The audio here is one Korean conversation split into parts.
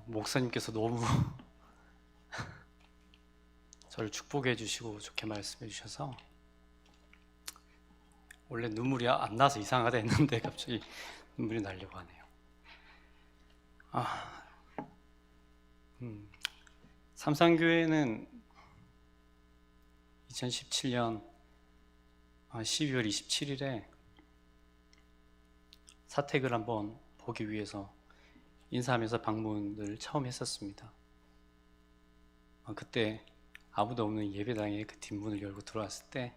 목사님께서 너무 저를 축복해 주시고 좋게 말씀해 주셔서 원래 눈물이 안 나서 이상하다 했는데 갑자기 눈물이 나려고 하네요. 삼산교회는 2017년 12월 27일에 사택을 한번 보기 위해서 인사하면서 방문을 처음 했었습니다. 그때 아무도 없는 예배당에 그 뒷문을 열고 들어왔을 때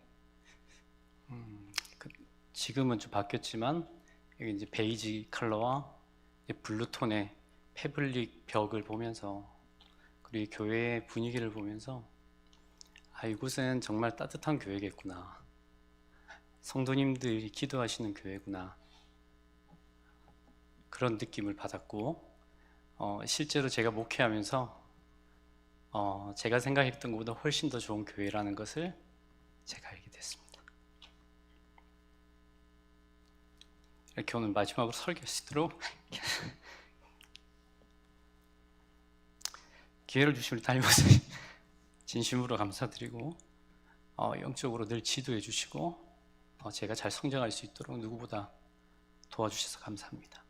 지금은 좀 바뀌었지만 여기 이제 베이지 컬러와 블루톤의 패블릭 벽을 보면서 그리고 교회의 분위기를 보면서 이곳은 정말 따뜻한 교회겠구나, 성도님들이 기도하시는 교회구나, 그런 느낌을 받았고 실제로 제가 목회하면서 제가 생각했던 것보다 훨씬 더 좋은 교회라는 것을 제가 알게 됐습니다. 이렇게 오늘 마지막으로 설교할 수 있도록 기회를 주신 우리 담임 목사님 진심으로 감사드리고 영적으로 늘 지도해 주시고 제가 잘 성장할 수 있도록 누구보다 도와주셔서 감사합니다.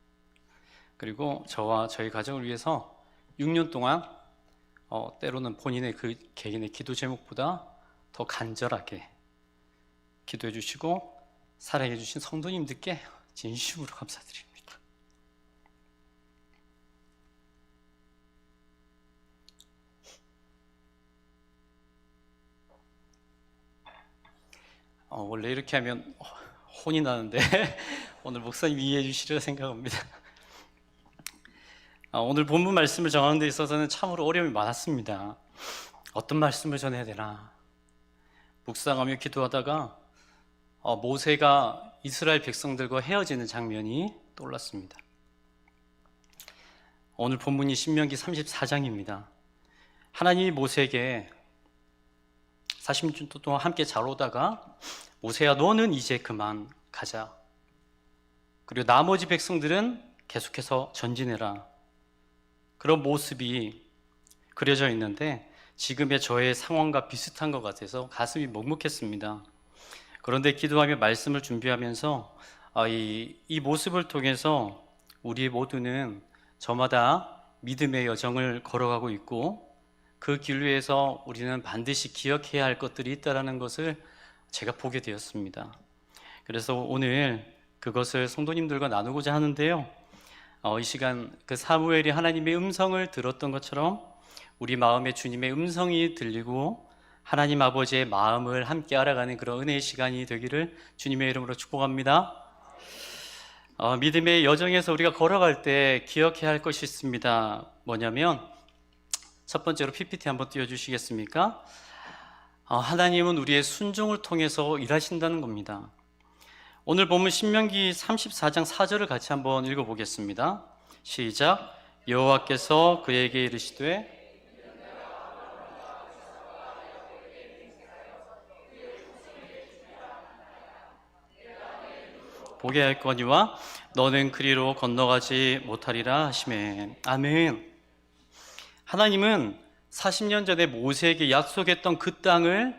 그리고 저와 저희 가정을 위해서 6년 동안 때로는 본인의 그 개인의 기도 제목보다 더 간절하게 기도해 주시고 사랑해 주신 성도님들께 진심으로 감사드립니다. 원래 이렇게 하면 혼이 나는데 오늘 목사님이 이해해 주시리라 생각합니다. 오늘 본문 말씀을 정하는 데 있어서는 참으로 어려움이 많았습니다. 어떤 말씀을 전해야 되나 묵상하며 기도하다가 모세가 이스라엘 백성들과 헤어지는 장면이 떠올랐습니다. 오늘 본문이 신명기 34장입니다. 하나님이 모세에게 40년 동안 함께 잘 오다가 모세야 너는 이제 그만 가자, 그리고 나머지 백성들은 계속해서 전진해라, 그런 모습이 그려져 있는데 지금의 저의 상황과 비슷한 것 같아서 가슴이 먹먹했습니다. 그런데 기도하며 말씀을 준비하면서 이 모습을 통해서 우리 모두는 저마다 믿음의 여정을 걸어가고 있고 그 길 위에서 우리는 반드시 기억해야 할 것들이 있다는 것을 제가 보게 되었습니다. 그래서 오늘 그것을 성도님들과 나누고자 하는데요, 이 시간 그 사무엘이 하나님의 음성을 들었던 것처럼 우리 마음에 주님의 음성이 들리고 하나님 아버지의 마음을 함께 알아가는 그런 은혜의 시간이 되기를 주님의 이름으로 축복합니다. 믿음의 여정에서 우리가 걸어갈 때 기억해야 할 것이 있습니다. 뭐냐면 첫 번째로 PPT 한번 띄워주시겠습니까? 하나님은 우리의 순종을 통해서 일하신다는 겁니다. 오늘 보면 신명기 34장 4절을 같이 한번 읽어보겠습니다. 시작. 여호와께서 그에게 이르시되 보게 할 거니와 너는 그리로 건너가지 못하리라 하시매. 아멘. 하나님은 40년 전에 모세에게 약속했던 그 땅을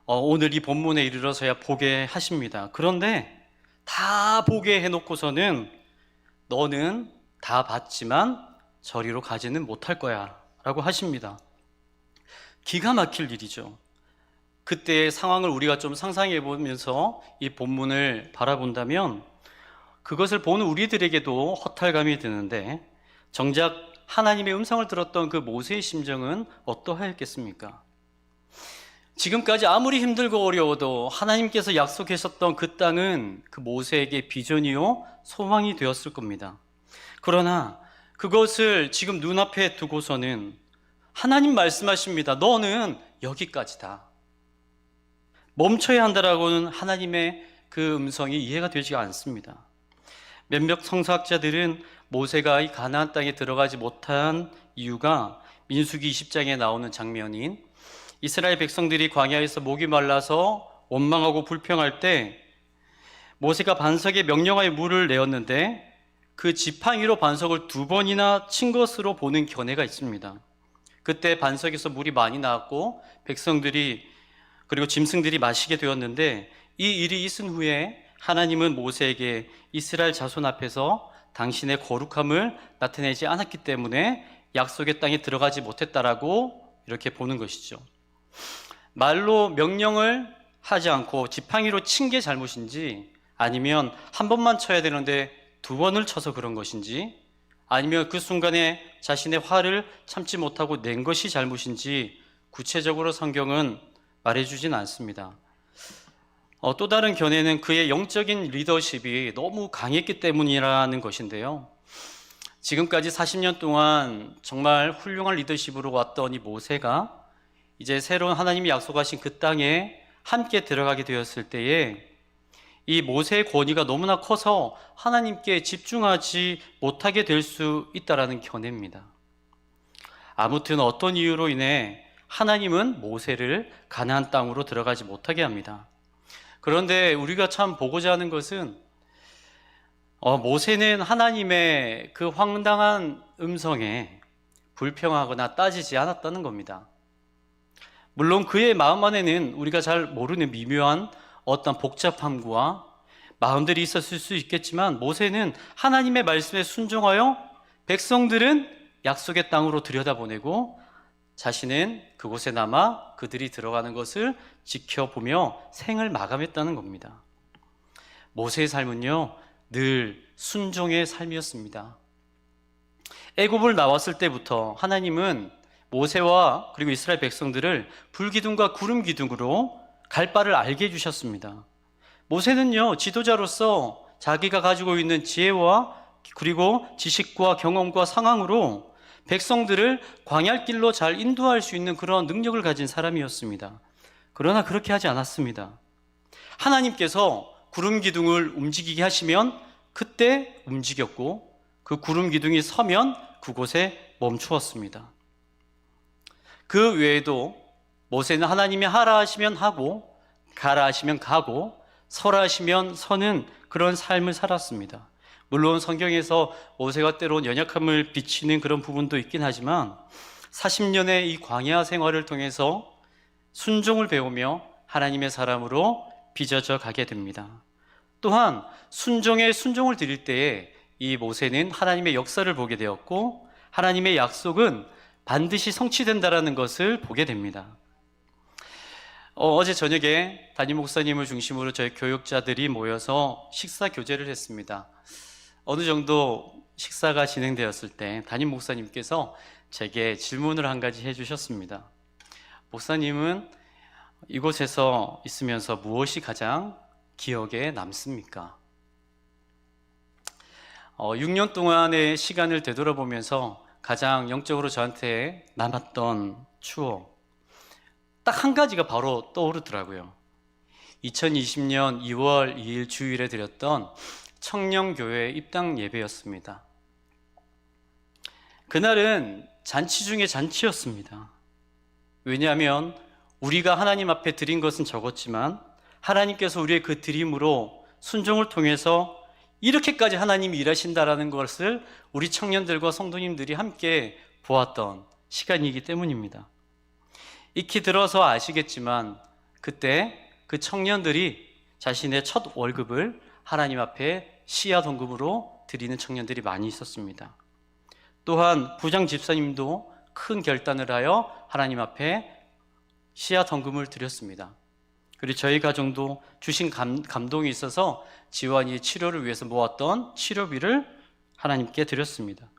오늘 이 본문에 이르러서야 보게 하십니다. 그런데 다 보게 해놓고서는 너는 다 봤지만 저리로 가지는 못할 거야 라고 하십니다. 기가 막힐 일이죠. 그때의 상황을 우리가 좀 상상해 보면서 이 본문을 바라본다면 그것을 보는 우리들에게도 허탈감이 드는데 정작 하나님의 음성을 들었던 그 모세의 심정은 어떠하였겠습니까? 지금까지 아무리 힘들고 어려워도 하나님께서 약속하셨던 그 땅은 그 모세에게 비전이요 소망이 되었을 겁니다. 그러나 그것을 지금 눈앞에 두고서는 하나님 말씀하십니다. 너는 여기까지다. 멈춰야 한다라고는 하나님의 그 음성이 이해가 되지 않습니다. 몇몇 성서학자들은 모세가 이 가나안 땅에 들어가지 못한 이유가 민수기 20장에 나오는 장면인 이스라엘 백성들이 광야에서 목이 말라서 원망하고 불평할 때 모세가 반석에 명령하여 물을 내었는데 그 지팡이로 반석을 2번이나 친 것으로 보는 견해가 있습니다. 그때 반석에서 물이 많이 나왔고 백성들이 그리고 짐승들이 마시게 되었는데, 이 일이 있은 후에 하나님은 모세에게 이스라엘 자손 앞에서 당신의 거룩함을 나타내지 않았기 때문에 약속의 땅에 들어가지 못했다라고 이렇게 보는 것이죠. 말로 명령을 하지 않고 지팡이로 친 게 잘못인지, 아니면 한 번만 쳐야 되는데 2번을 쳐서 그런 것인지, 아니면 그 순간에 자신의 화를 참지 못하고 낸 것이 잘못인지 구체적으로 성경은 말해주진 않습니다. 또 다른 견해는 그의 영적인 리더십이 너무 강했기 때문이라는 것인데요. 지금까지 40년 동안 정말 훌륭한 리더십으로 왔던 이 모세가 이제 새로운 하나님이 약속하신 그 땅에 함께 들어가게 되었을 때에 이 모세의 권위가 너무나 커서 하나님께 집중하지 못하게 될 수 있다라는 견해입니다. 아무튼 어떤 이유로 인해 하나님은 모세를 가나안 땅으로 들어가지 못하게 합니다. 그런데 우리가 참 보고자 하는 것은 모세는 하나님의 그 황당한 음성에 불평하거나 따지지 않았다는 겁니다. 물론 그의 마음 안에는 우리가 잘 모르는 미묘한 어떤 복잡함과 마음들이 있었을 수 있겠지만, 모세는 하나님의 말씀에 순종하여 백성들은 약속의 땅으로 들여다보내고 자신은 그곳에 남아 그들이 들어가는 것을 지켜보며 생을 마감했다는 겁니다. 모세의 삶은요, 늘 순종의 삶이었습니다. 애굽을 나왔을 때부터 하나님은 모세와 그리고 이스라엘 백성들을 불기둥과 구름 기둥으로 갈 바를 알게 해주셨습니다. 모세는요, 지도자로서 자기가 가지고 있는 지혜와 그리고 지식과 경험과 상황으로 백성들을 광야길로 잘 인도할 수 있는 그런 능력을 가진 사람이었습니다. 그러나 그렇게 하지 않았습니다. 하나님께서 구름 기둥을 움직이게 하시면 그때 움직였고, 그 구름 기둥이 서면 그곳에 멈추었습니다. 그 외에도 모세는 하나님이 하라 하시면 하고, 가라 하시면 가고, 서라 하시면 서는 그런 삶을 살았습니다. 물론 성경에서 모세가 때론 연약함을 비치는 그런 부분도 있긴 하지만 40년의 이 광야 생활을 통해서 순종을 배우며 하나님의 사람으로 빚어져 가게 됩니다. 또한 순종에 순종을 드릴 때에 이 모세는 하나님의 역사를 보게 되었고, 하나님의 약속은 반드시 성취된다라는 것을 보게 됩니다. 어제 저녁에 담임 목사님을 중심으로 저희 교육자들이 모여서 식사 교제를 했습니다. 어느 정도 식사가 진행되었을 때 담임 목사님께서 제게 질문을 한 가지 해주셨습니다. 목사님은 이곳에서 있으면서 무엇이 가장 기억에 남습니까? 6년 동안의 시간을 되돌아보면서 가장 영적으로 저한테 남았던 추억, 딱 한 가지가 바로 떠오르더라고요. 2020년 2월 2일 주일에 드렸던 청년교회 입당 예배였습니다. 그날은 잔치 중에 잔치였습니다. 왜냐하면 우리가 하나님 앞에 드린 것은 적었지만 하나님께서 우리의 그 드림으로 순종을 통해서 이렇게까지 하나님이 일하신다라는 것을 우리 청년들과 성도님들이 함께 보았던 시간이기 때문입니다. 익히 들어서 아시겠지만 그때 그 청년들이 자신의 첫 월급을 하나님 앞에 시야 헌금으로 드리는 청년들이 많이 있었습니다. 또한 부장 집사님도 큰 결단을 하여 하나님 앞에 시야 헌금을 드렸습니다. 그리고 저희 가정도 주신 감동이 있어서 지환이의 치료를 위해서 모았던 치료비를 하나님께 드렸습니다.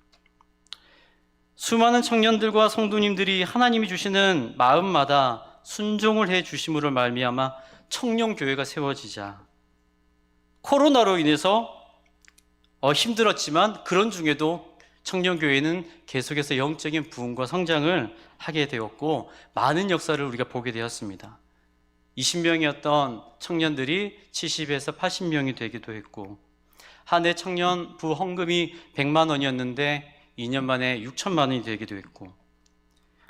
수많은 청년들과 성도님들이 하나님이 주시는 마음마다 순종을 해 주심으로 말미암아 청년교회가 세워지자, 코로나로 인해서 힘들었지만 그런 중에도 청년교회는 계속해서 영적인 부흥과 성장을 하게 되었고, 많은 역사를 우리가 보게 되었습니다. 20명이었던 청년들이 70에서 80명이 되기도 했고, 한 해 청년 부헌금이 100만 원이었는데 2년 만에 6천만 원이 되기도 했고,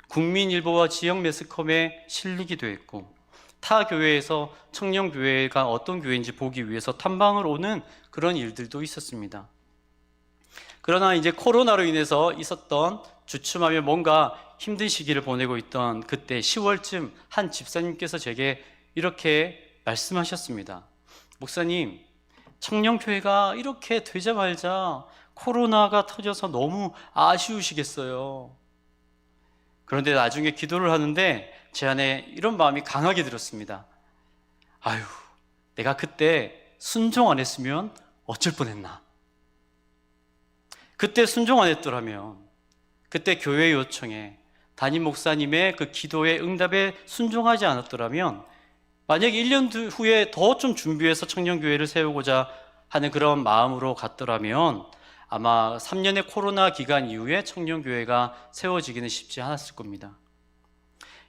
국민일보와 지역 매스컴에 실리기도 했고, 타 교회에서 청년교회가 어떤 교회인지 보기 위해서 탐방을 오는 그런 일들도 있었습니다. 그러나 이제 코로나로 인해서 있었던 주춤하며 뭔가 힘든 시기를 보내고 있던 그때 10월쯤 한 집사님께서 제게 이렇게 말씀하셨습니다. 목사님, 청년교회가 이렇게 되자마자 코로나가 터져서 너무 아쉬우시겠어요. 그런데 나중에 기도를 하는데 제 안에 이런 마음이 강하게 들었습니다. 아유, 내가 그때 순종 안 했으면 어쩔 뻔했나. 그때 순종 안 했더라면, 그때 교회 요청에 담임 목사님의 그 기도의 응답에 순종하지 않았더라면, 만약 1년 후에 더 좀 준비해서 청년교회를 세우고자 하는 그런 마음으로 갔더라면 아마 3년의 코로나 기간 이후에 청년교회가 세워지기는 쉽지 않았을 겁니다.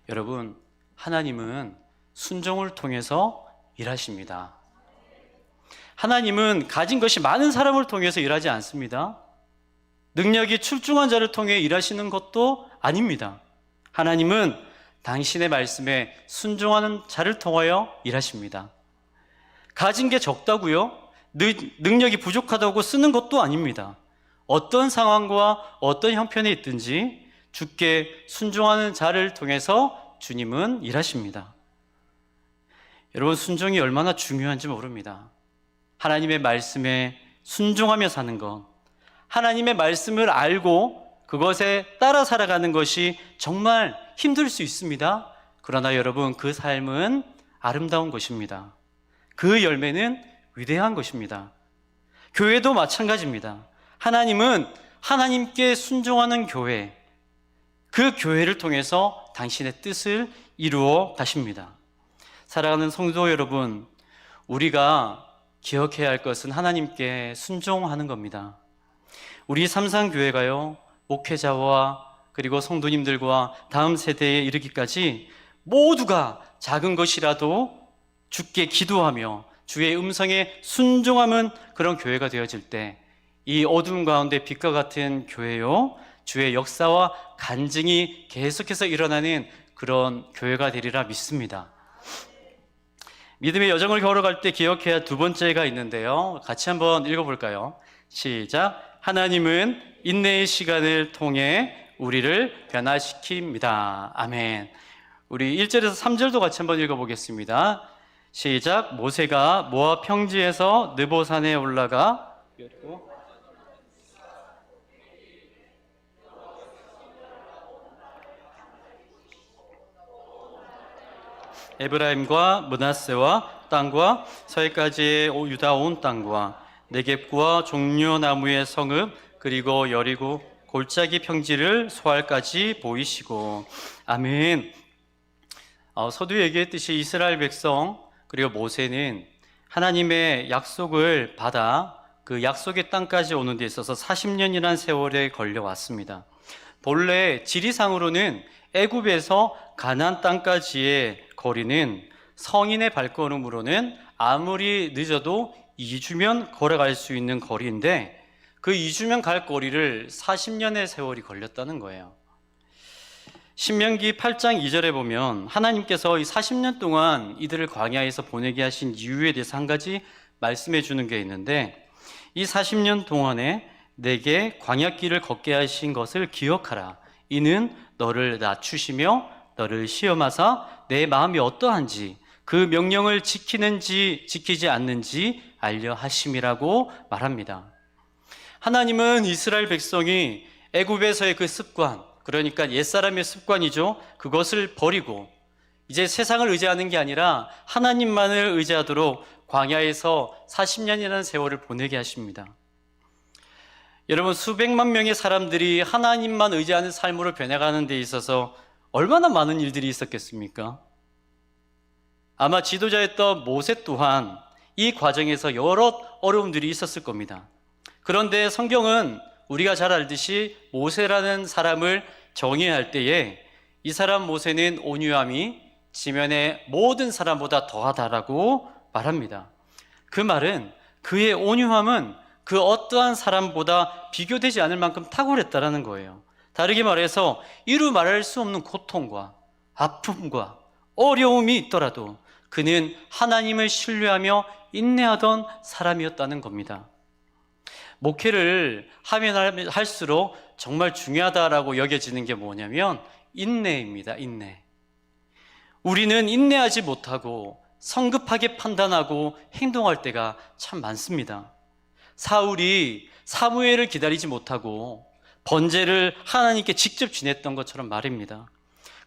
여러분, 하나님은 순종을 통해서 일하십니다. 하나님은 가진 것이 많은 사람을 통해서 일하지 않습니다. 능력이 출중한 자를 통해 일하시는 것도 아닙니다. 하나님은 당신의 말씀에 순종하는 자를 통하여 일하십니다. 가진 게 적다고요? 능력이 부족하다고 쓰는 것도 아닙니다. 어떤 상황과 어떤 형편에 있든지 주께 순종하는 자를 통해서 주님은 일하십니다. 여러분, 순종이 얼마나 중요한지 모릅니다. 하나님의 말씀에 순종하며 사는 것, 하나님의 말씀을 알고 그것에 따라 살아가는 것이 정말 힘들 수 있습니다. 그러나 여러분, 그 삶은 아름다운 것입니다. 그 열매는 위대한 것입니다. 교회도 마찬가지입니다. 하나님은 하나님께 순종하는 교회, 그 교회를 통해서 당신의 뜻을 이루어 가십니다. 사랑하는 성도 여러분, 우리가 기억해야 할 것은 하나님께 순종하는 겁니다. 우리 삼산교회가요, 목회자와 그리고 성도님들과 다음 세대에 이르기까지 모두가 작은 것이라도 주께 기도하며 주의 음성에 순종하는 그런 교회가 되어질 때 이 어두운 가운데 빛과 같은 교회요, 주의 역사와 간증이 계속해서 일어나는 그런 교회가 되리라 믿습니다. 믿음의 여정을 걸어갈 때 기억해야 할 두 번째가 있는데요, 같이 한번 읽어볼까요? 시작. 하나님은 인내의 시간을 통해 우리를 변화시킵니다. 아멘. 우리 1절에서 3절도 같이 한번 읽어보겠습니다. 시작. 모세가 모압 평지에서 느보산에 올라가 에브라임과 므낫세와 땅과 서해까지의 유다 온 땅과 네겝과 종려나무의 성읍 그리고 여리고 골짜기 평지를 소알까지 보이시고. 아멘. 서두에 얘기했듯이 이스라엘 백성 그리고 모세는 하나님의 약속을 받아 그 약속의 땅까지 오는 데 있어서 40년이라는 세월에 걸려왔습니다. 본래 지리상으로는 애굽에서 가나안 땅까지의 거리는 성인의 발걸음으로는 아무리 늦어도 2주면 걸어갈 수 있는 거리인데 그 2주면 갈 거리를 40년의 세월이 걸렸다는 거예요. 신명기 8장 2절에 보면 하나님께서 이 40년 동안 이들을 광야에서 보내게 하신 이유에 대해서 한 가지 말씀해 주는 게 있는데, 이 40년 동안에 내게 광야길을 걷게 하신 것을 기억하라. 이는 너를 낮추시며 너를 시험하사 내 마음이 어떠한지 그 명령을 지키는지 지키지 않는지 알려 하심이라고 말합니다. 하나님은 이스라엘 백성이 애굽에서의 그 습관, 그러니까 옛사람의 습관이죠, 그것을 버리고 이제 세상을 의지하는 게 아니라 하나님만을 의지하도록 광야에서 40년이라는 세월을 보내게 하십니다. 여러분, 수백만 명의 사람들이 하나님만 의지하는 삶으로 변해가는 데 있어서 얼마나 많은 일들이 있었겠습니까? 아마 지도자였던 모세 또한 이 과정에서 여러 어려움들이 있었을 겁니다. 그런데 성경은 우리가 잘 알듯이 모세라는 사람을 정의할 때에 이 사람 모세는 온유함이 지면의 모든 사람보다 더하다라고 말합니다. 그 말은 그의 온유함은 그 어떠한 사람보다 비교되지 않을 만큼 탁월했다라는 거예요. 다르게 말해서 이루 말할 수 없는 고통과 아픔과 어려움이 있더라도 그는 하나님을 신뢰하며 인내하던 사람이었다는 겁니다. 목회를 하면 할수록 정말 중요하다라고 여겨지는 게 뭐냐면 인내입니다. 인내. 우리는 인내하지 못하고 성급하게 판단하고 행동할 때가 참 많습니다. 사울이 사무엘을 기다리지 못하고 번제를 하나님께 직접 지냈던 것처럼 말입니다.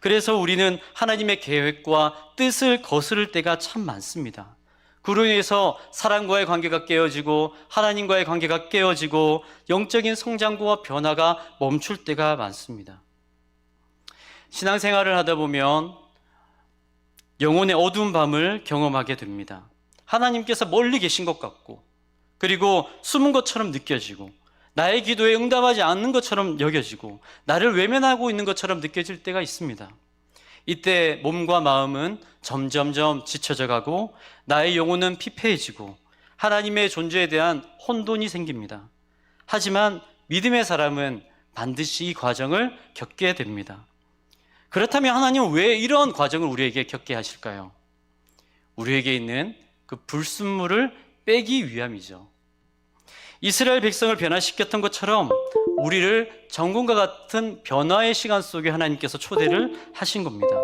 그래서 우리는 하나님의 계획과 뜻을 거스를 때가 참 많습니다. 그로 인해서 사람과의 관계가 깨어지고 하나님과의 관계가 깨어지고 영적인 성장과 변화가 멈출 때가 많습니다. 신앙생활을 하다 보면 영혼의 어두운 밤을 경험하게 됩니다. 하나님께서 멀리 계신 것 같고, 그리고 숨은 것처럼 느껴지고, 나의 기도에 응답하지 않는 것처럼 여겨지고, 나를 외면하고 있는 것처럼 느껴질 때가 있습니다. 이때 몸과 마음은 점점점 지쳐져 가고 나의 영혼은 피폐해지고 하나님의 존재에 대한 혼돈이 생깁니다. 하지만 믿음의 사람은 반드시 이 과정을 겪게 됩니다. 그렇다면 하나님은 왜 이런 과정을 우리에게 겪게 하실까요? 우리에게 있는 그 불순물을 빼기 위함이죠. 이스라엘 백성을 변화시켰던 것처럼 우리를 정금과 같은 변화의 시간 속에 하나님께서 초대를 하신 겁니다.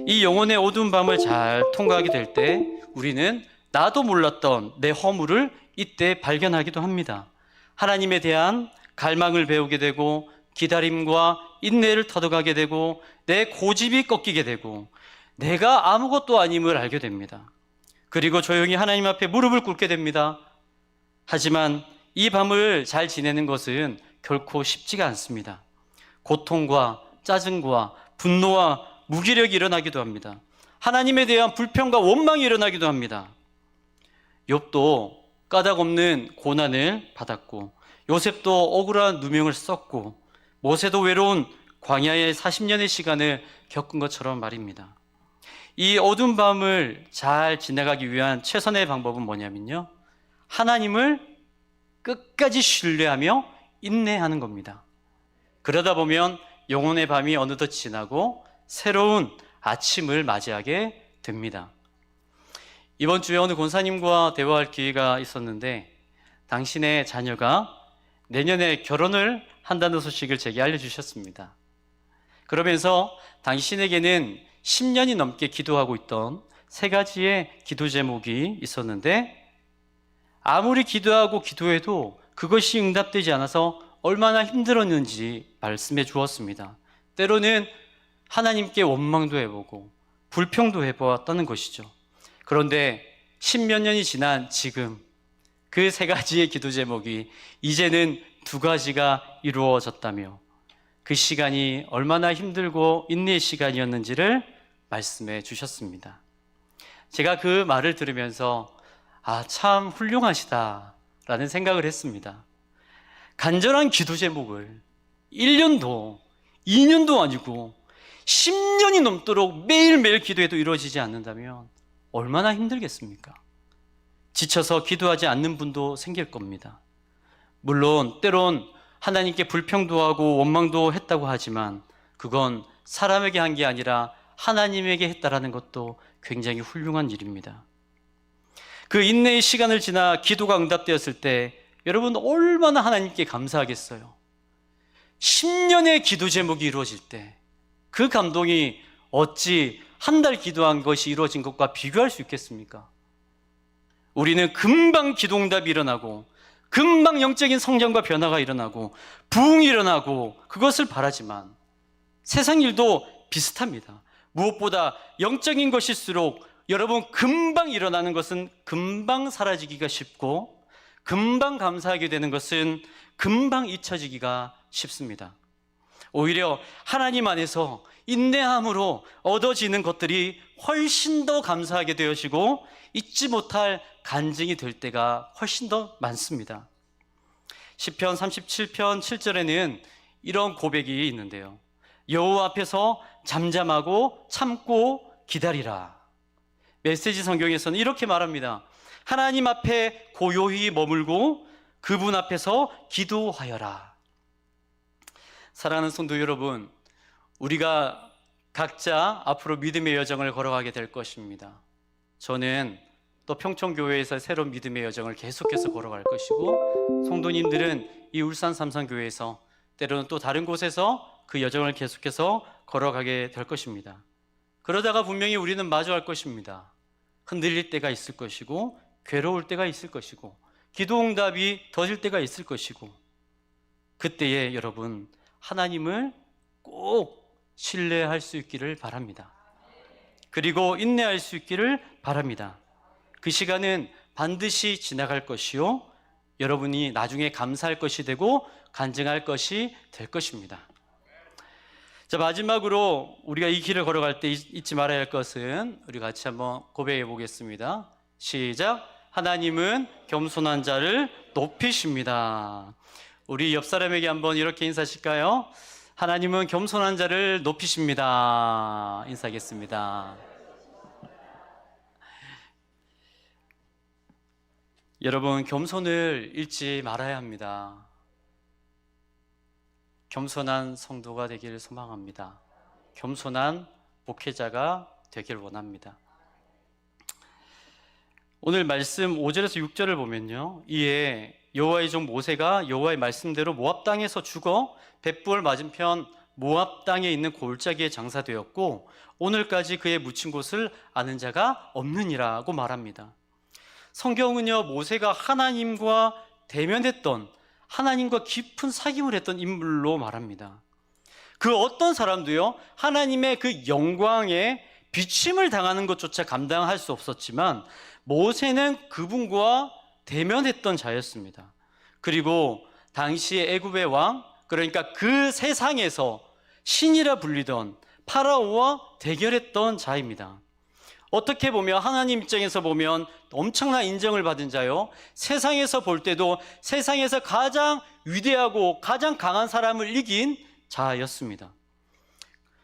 이 영혼의 어두운 밤을 잘 통과하게 될 때 우리는 나도 몰랐던 내 허물을 이때 발견하기도 합니다. 하나님에 대한 갈망을 배우게 되고 기다림과 인내를 터득하게 되고 내 고집이 꺾이게 되고 내가 아무것도 아님을 알게 됩니다. 그리고 조용히 하나님 앞에 무릎을 꿇게 됩니다. 하지만 이 밤을 잘 지내는 것은 결코 쉽지가 않습니다. 고통과 짜증과 분노와 무기력이 일어나기도 합니다. 하나님에 대한 불평과 원망이 일어나기도 합니다. 욥도 까닭없는 고난을 받았고 요셉도 억울한 누명을 썼고 모세도 외로운 광야의 40년의 시간을 겪은 것처럼 말입니다. 이 어두운 밤을 잘 지나가기 위한 최선의 방법은 뭐냐면요, 하나님을 끝까지 신뢰하며 인내하는 겁니다. 그러다 보면 영혼의 밤이 어느덧 지나고 새로운 아침을 맞이하게 됩니다. 이번 주에 어느 권사님과 대화할 기회가 있었는데 당신의 자녀가 내년에 결혼을 한다는 소식을 제게 알려주셨습니다. 그러면서 당신에게는 10년이 넘게 기도하고 있던 3가지의 기도 제목이 있었는데 아무리 기도하고 기도해도 그것이 응답되지 않아서 얼마나 힘들었는지 말씀해 주었습니다. 때로는 하나님께 원망도 해보고 불평도 해보았다는 것이죠. 그런데 10몇 년이 지난 지금 그 3가지의 기도 제목이 이제는 2가지가 이루어졌다며 그 시간이 얼마나 힘들고 인내의 시간이었는지를 말씀해 주셨습니다. 제가 그 말을 들으면서 참 훌륭하시다라는 생각을 했습니다. 간절한 기도 제목을 1년도 2년도 아니고 10년이 넘도록 매일매일 기도해도 이루어지지 않는다면 얼마나 힘들겠습니까? 지쳐서 기도하지 않는 분도 생길 겁니다. 물론 때론 하나님께 불평도 하고 원망도 했다고 하지만 그건 사람에게 한 게 아니라 하나님에게 했다라는 것도 굉장히 훌륭한 일입니다. 그 인내의 시간을 지나 기도가 응답되었을 때 여러분 얼마나 하나님께 감사하겠어요. 10년의 기도 제목이 이루어질 때 그 감동이 어찌 한 달 기도한 것이 이루어진 것과 비교할 수 있겠습니까? 우리는 금방 기도 응답이 일어나고 금방 영적인 성장과 변화가 일어나고 부흥이 일어나고 그것을 바라지만 세상 일도 비슷합니다. 무엇보다 영적인 것일수록 여러분 금방 일어나는 것은 금방 사라지기가 쉽고 금방 감사하게 되는 것은 금방 잊혀지기가 쉽습니다. 오히려 하나님 안에서 인내함으로 얻어지는 것들이 훨씬 더 감사하게 되어지고 잊지 못할 간증이 될 때가 훨씬 더 많습니다. 시편 37편 7절에는 이런 고백이 있는데요. 여호와 앞에서 잠잠하고 참고 기다리라. 메시지 성경에서는 이렇게 말합니다. 하나님 앞에 고요히 머물고 그분 앞에서 기도하여라. 사랑하는 성도 여러분, 우리가 각자 앞으로 믿음의 여정을 걸어가게 될 것입니다. 저는 또 평촌교회에서 새로운 믿음의 여정을 계속해서 걸어갈 것이고, 성도님들은 이 울산 삼성교회에서 때로는 또 다른 곳에서 그 여정을 계속해서 걸어가게 될 것입니다. 그러다가 분명히 우리는 마주할 것입니다. 흔들릴 때가 있을 것이고, 괴로울 때가 있을 것이고, 기도응답이 더딜 때가 있을 것이고, 그때에 여러분 하나님을 꼭 신뢰할 수 있기를 바랍니다. 그리고 인내할 수 있기를 바랍니다. 그 시간은 반드시 지나갈 것이요, 여러분이 나중에 감사할 것이 되고 간증할 것이 될 것입니다. 자, 마지막으로 우리가 이 길을 걸어갈 때 잊지 말아야 할 것은, 우리 같이 한번 고백해 보겠습니다. 시작. 하나님은 겸손한 자를 높이십니다. 우리 옆 사람에게 한번 이렇게 인사하실까요? 하나님은 겸손한 자를 높이십니다. 인사하겠습니다. 여러분, 겸손을 잃지 말아야 합니다. 겸손한 성도가 되기를 소망합니다. 겸손한 목회자가 되길 원합니다. 오늘 말씀 5절에서 6절을 보면요, 이에 여호와의 종 모세가 여호와의 말씀대로 모압 땅에서 죽어 벳부엘 맞은편 모압 땅에 있는 골짜기에 장사되었고 오늘까지 그의 묻힌 곳을 아는 자가 없느니라고 말합니다. 성경은요, 모세가 하나님과 대면했던, 하나님과 깊은 사귐을 했던 인물로 말합니다. 그 어떤 사람도요, 하나님의 그 영광에 비침을 당하는 것조차 감당할 수 없었지만 모세는 그분과 대면했던 자였습니다. 그리고 당시의 애굽의 왕, 그러니까 그 세상에서 신이라 불리던 파라오와 대결했던 자입니다. 어떻게 보면 하나님 입장에서 보면 엄청난 인정을 받은 자요, 세상에서 볼 때도 세상에서 가장 위대하고 가장 강한 사람을 이긴 자였습니다.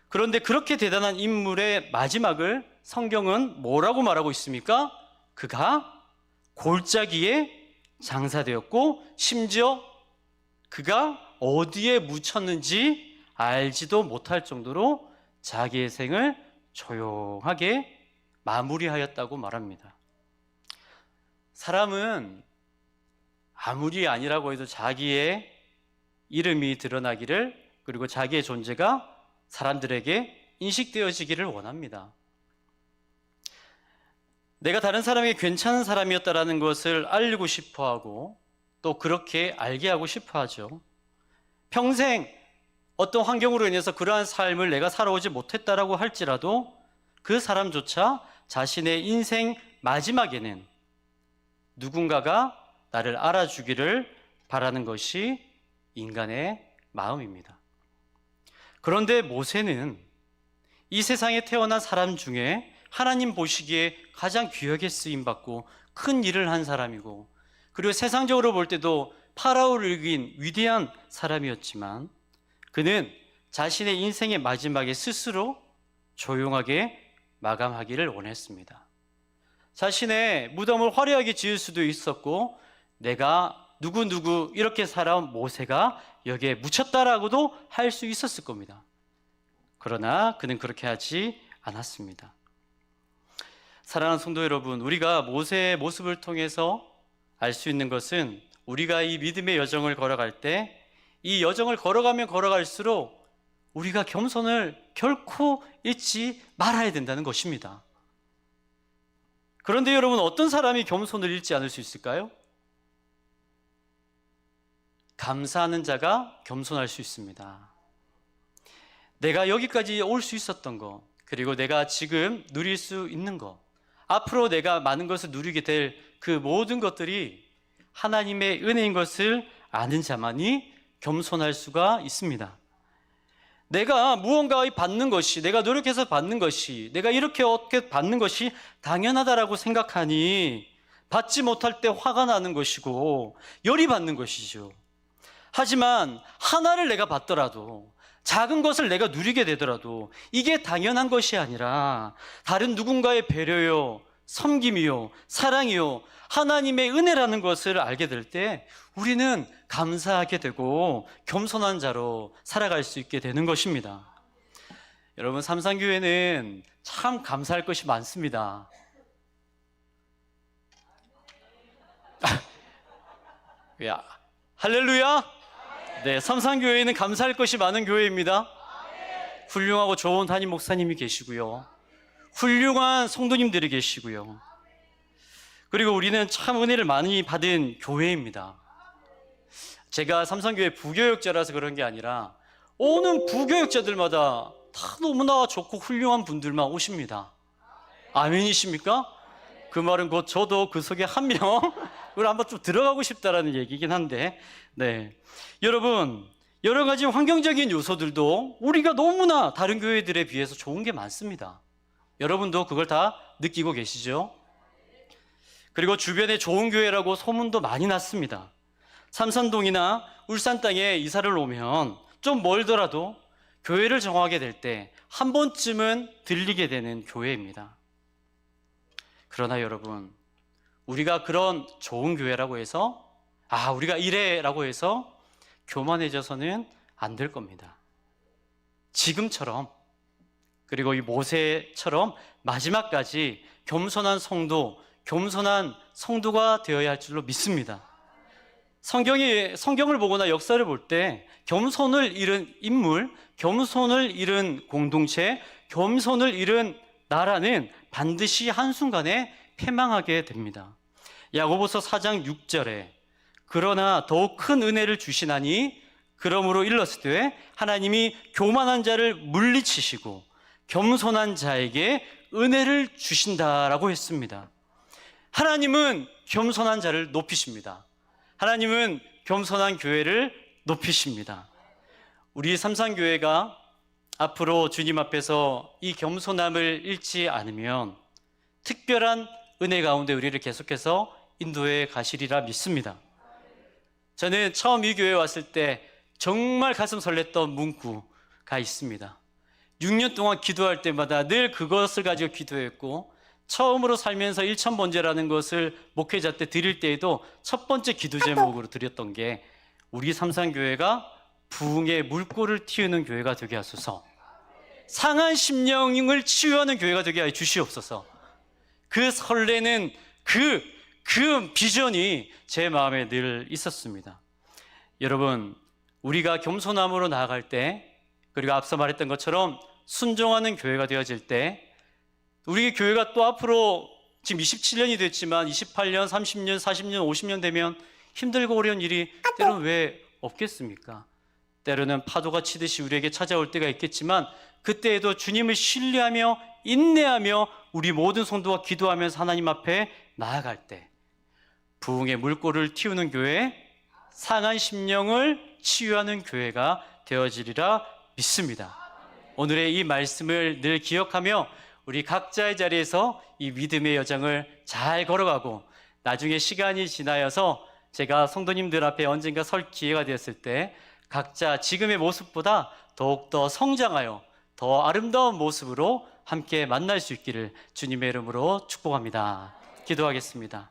그런데 그렇게 대단한 인물의 마지막을 성경은 뭐라고 말하고 있습니까? 그가 골짜기에 장사되었고 심지어 그가 어디에 묻혔는지 알지도 못할 정도로 자기의 생을 조용하게 마무리하였다고 말합니다. 사람은 아무리 아니라고 해도 자기의 이름이 드러나기를, 그리고 자기의 존재가 사람들에게 인식되어지기를 원합니다. 내가 다른 사람에게 괜찮은 사람이었다는 것을 알리고 싶어하고 또 그렇게 알게 하고 싶어하죠. 평생 어떤 환경으로 인해서 그러한 삶을 내가 살아오지 못했다라고 할지라도 그 사람조차 자신의 인생 마지막에는 누군가가 나를 알아주기를 바라는 것이 인간의 마음입니다. 그런데 모세는 이 세상에 태어난 사람 중에 하나님 보시기에 가장 귀하게 쓰임받고 큰 일을 한 사람이고, 그리고 세상적으로 볼 때도 파라오를 이긴 위대한 사람이었지만 그는 자신의 인생의 마지막에 스스로 조용하게 마감하기를 원했습니다. 자신의 무덤을 화려하게 지을 수도 있었고, 내가 누구 이렇게 살아온 모세가 여기에 묻혔다라고도 할 수 있었을 겁니다. 그러나 그는 그렇게 하지 않았습니다. 사랑하는 성도 여러분, 우리가 모세의 모습을 통해서 알 수 있는 것은, 우리가 이 믿음의 여정을 걸어갈 때 이 여정을 걸어가면 걸어갈수록 우리가 겸손을 결코 잊지 말아야 된다는 것입니다. 그런데 여러분, 어떤 사람이 겸손을 잃지 않을 수 있을까요? 감사하는 자가 겸손할 수 있습니다. 내가 여기까지 올 수 있었던 것, 그리고 내가 지금 누릴 수 있는 것, 앞으로 내가 많은 것을 누리게 될 그 모든 것들이 하나님의 은혜인 것을 아는 자만이 겸손할 수가 있습니다. 내가 무언가 받는 것이, 내가 노력해서 받는 것이, 내가 이렇게 어떻게 받는 것이 당연하다라고 생각하니 받지 못할 때 화가 나는 것이고 열이 받는 것이죠. 하지만 하나를 내가 받더라도, 작은 것을 내가 누리게 되더라도 이게 당연한 것이 아니라 다른 누군가의 배려요, 섬김이요, 사랑이요, 하나님의 은혜라는 것을 알게 될 때 우리는 감사하게 되고 겸손한 자로 살아갈 수 있게 되는 것입니다. 여러분, 삼산교회는 참 감사할 것이 많습니다. 야, 할렐루야. 네, 삼산교회는 감사할 것이 많은 교회입니다. 훌륭하고 좋은 담임 목사님이 계시고요, 훌륭한 성도님들이 계시고요, 그리고 우리는 참 은혜를 많이 받은 교회입니다. 제가 삼산교회 부교역자라서 그런 게 아니라 오는 부교역자들마다 다 너무나 좋고 훌륭한 분들만 오십니다. 아멘이십니까? 그 말은 곧 저도 그 속에 한 명을 한번 좀 들어가고 싶다라는 얘기긴 한데, 네, 여러분, 여러 가지 환경적인 요소들도 우리가 너무나 다른 교회들에 비해서 좋은 게 많습니다. 여러분도 그걸 다 느끼고 계시죠? 그리고 주변에 좋은 교회라고 소문도 많이 났습니다. 삼산동이나 울산 땅에 이사를 오면 좀 멀더라도 교회를 정하게 될 때 한 번쯤은 들리게 되는 교회입니다. 그러나 여러분, 우리가 그런 좋은 교회라고 해서 우리가 이래라고 해서 교만해져서는 안 될 겁니다. 지금처럼, 그리고 이 모세처럼 마지막까지 겸손한 성도, 겸손한 성도가 되어야 할 줄로 믿습니다. 성경을 보거나 역사를 볼 때 겸손을 잃은 인물, 겸손을 잃은 공동체, 겸손을 잃은 나라는 반드시 한순간에 패망하게 됩니다. 야고보서 4장 6절에 그러나 더욱 큰 은혜를 주시나니 그러므로 일렀으되 하나님이 교만한 자를 물리치시고 겸손한 자에게 은혜를 주신다라고 했습니다. 하나님은 겸손한 자를 높이십니다. 하나님은 겸손한 교회를 높이십니다. 우리 삼산교회가 앞으로 주님 앞에서 이 겸손함을 잃지 않으면 특별한 은혜 가운데 우리를 계속해서 인도해 가시리라 믿습니다. 저는 처음 이 교회에 왔을 때 정말 가슴 설렜던 문구가 있습니다. 6년 동안 기도할 때마다 늘 그것을 가지고 기도했고, 처음으로 살면서 1000번제라는 것을 목회자 때 드릴 때에도 첫 번째 기도 제목으로 드렸던 게 우리 삼산교회가 부흥의 물꼬를 틔우는 교회가 되게 하소서, 상한 심령을 치유하는 교회가 되게 하여 주시옵소서. 그 설레는 그 비전이 제 마음에 늘 있었습니다. 여러분, 우리가 겸손함으로 나아갈 때, 그리고 앞서 말했던 것처럼 순종하는 교회가 되어질 때, 우리 교회가 또 앞으로 지금 27년이 됐지만 28년, 30년, 40년, 50년 되면 힘들고 어려운 일이 때로는 왜 없겠습니까? 때로는 파도가 치듯이 우리에게 찾아올 때가 있겠지만 그때에도 주님을 신뢰하며 인내하며 우리 모든 성도가 기도하면서 하나님 앞에 나아갈 때 부흥의 물꼬를 틔우는 교회, 상한 심령을 치유하는 교회가 되어지리라 믿습니다. 오늘의 이 말씀을 늘 기억하며 우리 각자의 자리에서 이 믿음의 여정을 잘 걸어가고, 나중에 시간이 지나서 제가 성도님들 앞에 언젠가 설 기회가 되었을 때 각자 지금의 모습보다 더욱더 성장하여 더 아름다운 모습으로 함께 만날 수 있기를 주님의 이름으로 축복합니다. 기도하겠습니다.